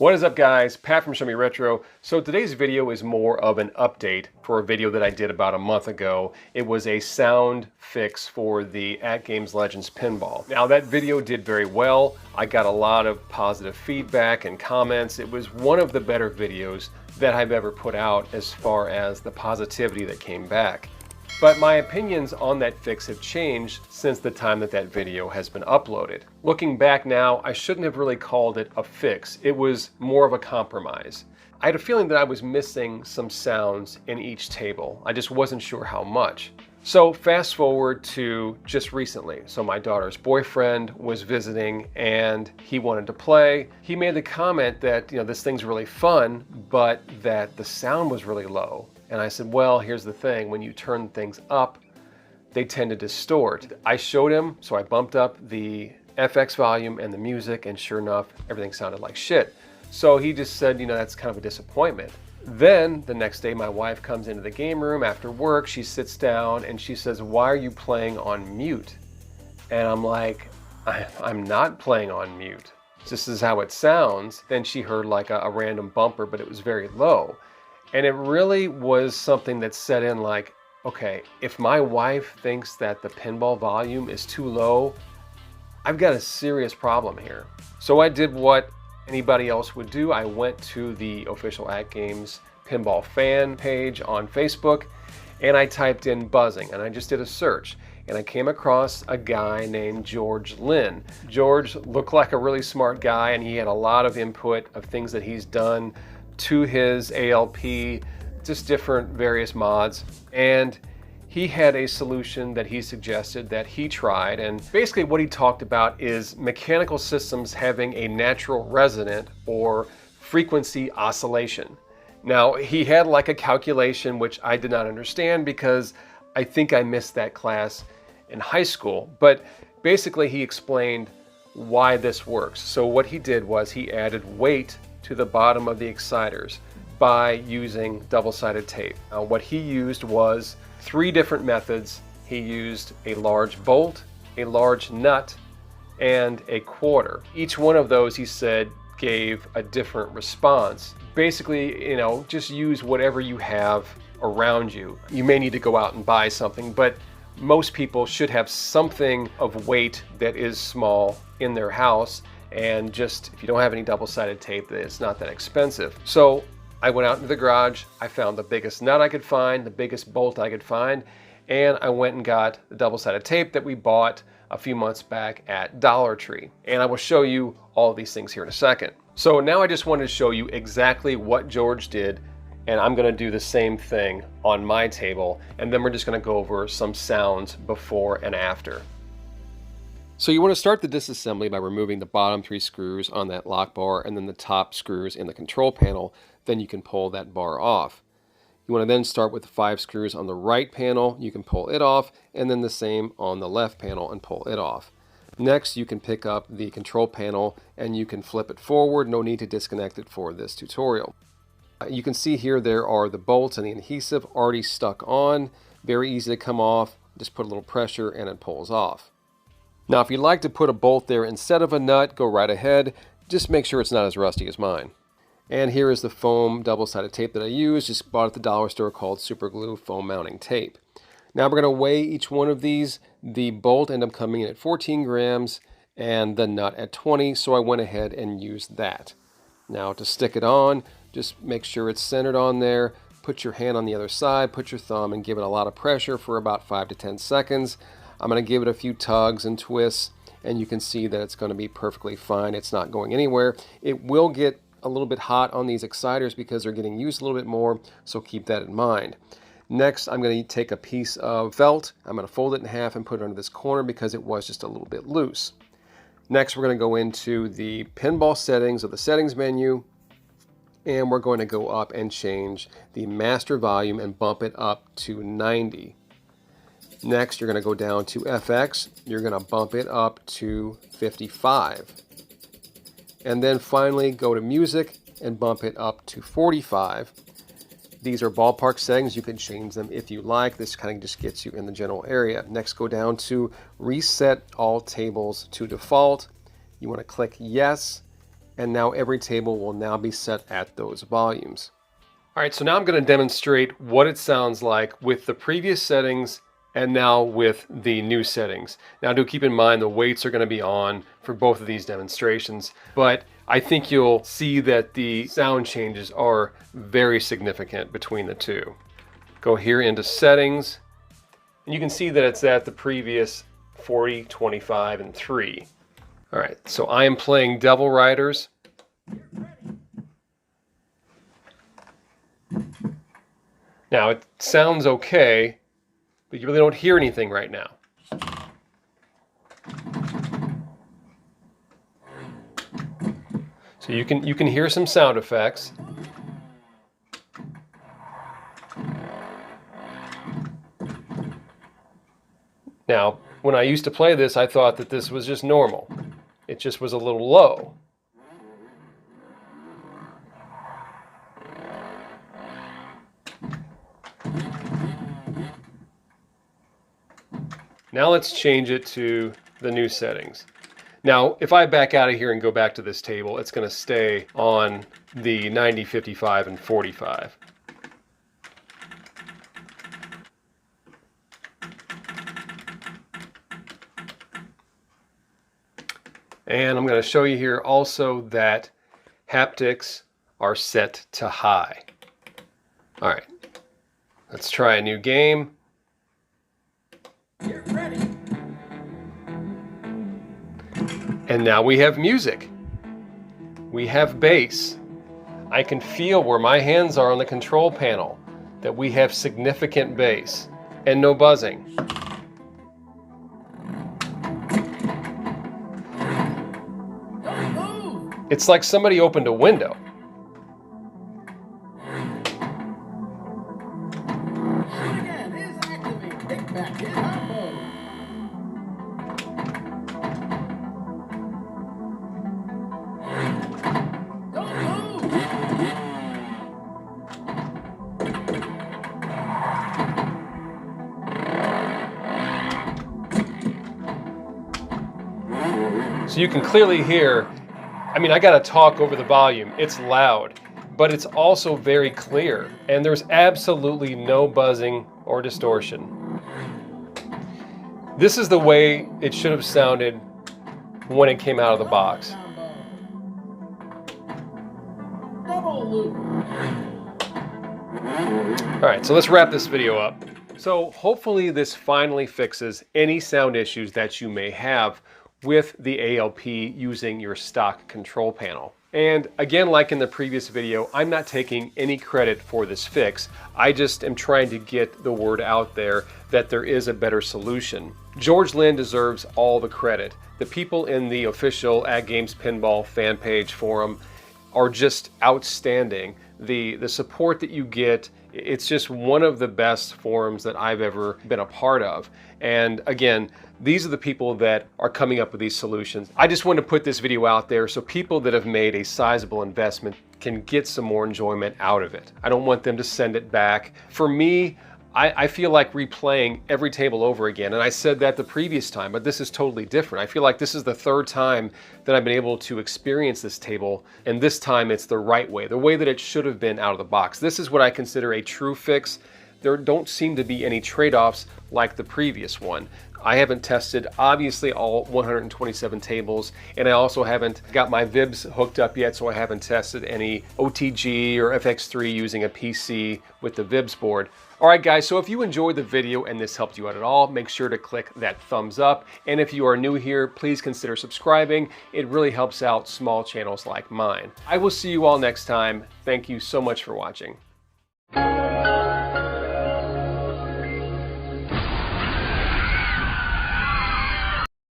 What is up, guys? Pat from Show Me Retro. So today's video is more of an update for a video that I did about a month ago. It was a sound fix for the Atgames Legends Pinball. Now that video did very well. I got a lot of positive feedback and comments. It was one of the better videos that I've ever put out as far as the positivity that came back. But my opinions on that fix have changed since the time that that video has been uploaded. Looking back now, I shouldn't have really called it a fix. It was more of a compromise. I had a feeling that I was missing some sounds in each table. I just wasn't sure how much. So fast forward to just recently. So my daughter's boyfriend was visiting and he wanted to play. He made the comment that, this thing's really fun, but that the sound was really low. And I said, well, here's the thing. When you turn things up, they tend to distort. I showed him, so I bumped up the FX volume and the music, and sure enough, everything sounded like shit. So he just said, that's kind of a disappointment. Then the next day, my wife comes into the game room after work. She sits down and she says, why are you playing on mute? And I'm like, I'm not playing on mute. This is how it sounds. Then she heard like a random bumper, but it was very low. And it really was something that set in like, okay, if my wife thinks that the pinball volume is too low, I've got a serious problem here. So I did what anybody else would do. I went to the official Atgames Pinball fan page on Facebook and I typed in buzzing and I just did a search. And I came across a guy named George Lynn. George looked like a really smart guy and he had a lot of input of things that he's done to his ALP, just different various mods, and he had a solution that he suggested that he tried. And basically what he talked about is mechanical systems having a natural resonant or frequency oscillation. Now he had like a calculation which I did not understand because I think I missed that class in high school, but basically he explained why this works. So what he did was he added weight to the bottom of the exciters by using double-sided tape. Now, what he used was 3 different methods. He used a large bolt, a large nut, and a quarter. Each one of those, he said, gave a different response. Basically, just use whatever you have around you. You may need to go out and buy something, but most people should have something of weight that is small in their house. And just, if you don't have any double-sided tape, it's not that expensive. So I went out into the garage, I found the biggest nut I could find, the biggest bolt I could find, and I went and got the double-sided tape that we bought a few months back at Dollar Tree. And I will show you all of these things here in a second. So now I just wanted to show you exactly what George did, and I'm gonna do the same thing on my table, and then we're just gonna go over some sounds before and after. So you want to start the disassembly by removing the bottom 3 screws on that lock bar and then the top screws in the control panel. Then you can pull that bar off. You want to then start with the 5 screws on the right panel. You can pull it off, and then the same on the left panel and pull it off. Next, you can pick up the control panel and you can flip it forward. No need to disconnect it for this tutorial. You can see here there are the bolts and the adhesive already stuck on. Very easy to come off. Just put a little pressure and it pulls off. Now, if you'd like to put a bolt there instead of a nut, go right ahead. Just make sure it's not as rusty as mine. And here is the foam double-sided tape that I use. Just bought at the dollar store, called Super Glue Foam Mounting Tape. Now we're going to weigh each one of these. The bolt ended up coming in at 14 grams and the nut at 20, so I went ahead and used that. Now to stick it on, just make sure it's centered on there. Put your hand on the other side, put your thumb, and give it a lot of pressure for about 5 to 10 seconds. I'm going to give it a few tugs and twists, and you can see that it's going to be perfectly fine. It's not going anywhere. It will get a little bit hot on these exciters because they're getting used a little bit more, so keep that in mind. Next, I'm going to take a piece of felt. I'm going to fold it in half and put it under this corner because it was just a little bit loose. Next, we're going to go into the pinball settings of the settings menu, and we're going to go up and change the master volume and bump it up to 90. Next, you're going to go down to FX. You're going to bump it up to 55. And then finally go to music and bump it up to 45. These are ballpark settings. You can change them if you like. This kind of just gets you in the general area. Next, go down to reset all tables to default. You want to click yes, and now every table will now be set at those volumes. All right, so now I'm going to demonstrate what it sounds like with the previous settings and now with the new settings. Now do keep in mind the weights are going to be on for both of these demonstrations, but I think you'll see that the sound changes are very significant between the two. Go here into settings, and you can see that it's at the previous 40, 25, and 3. All right, so I am playing Devil Riders. Now it sounds okay, but you really don't hear anything right now. So you can hear some sound effects. Now, when I used to play this, I thought that this was just normal. It just was a little low. Now let's change it to the new settings. Now, if I back out of here and go back to this table, it's going to stay on the 90, 55, and 45. And I'm going to show you here also that haptics are set to high. All right, let's try a new game. Get ready. And now we have music. We have bass. I can feel where my hands are on the control panel that we have significant bass and no buzzing. It's like somebody opened a window. So you can clearly hear, I mean, I gotta talk over the volume. It's loud, but it's also very clear, and there's absolutely no buzzing or distortion. This is the way it should have sounded when it came out of the box. All right, so let's wrap this video up. So hopefully this finally fixes any sound issues that you may have with the ALP using your stock control panel. And again, like in the previous video, I'm not taking any credit for this fix. I just am trying to get the word out there that there is a better solution. George Lynn deserves all the credit. The people in the official Atgames Pinball fan page forum are just outstanding. The support that you get, it's just one of the best forums that I've ever been a part of. And again, these are the people that are coming up with these solutions. I just wanted to put this video out there so people that have made a sizable investment can get some more enjoyment out of it. I don't want them to send it back. For me, I feel like replaying every table over again, and I said that the previous time, but this is totally different. I feel like this is the third time that I've been able to experience this table, and this time it's the right way, the way that it should have been out of the box. This is what I consider a true fix. There don't seem to be any trade-offs like the previous one. I haven't tested, obviously, all 127 tables, and I also haven't got my VIBs hooked up yet, so I haven't tested any OTG or FX3 using a PC with the VIBs board. All right, guys, so if you enjoyed the video and this helped you out at all, make sure to click that thumbs up. And if you are new here, please consider subscribing. It really helps out small channels like mine. I will see you all next time. Thank you so much for watching.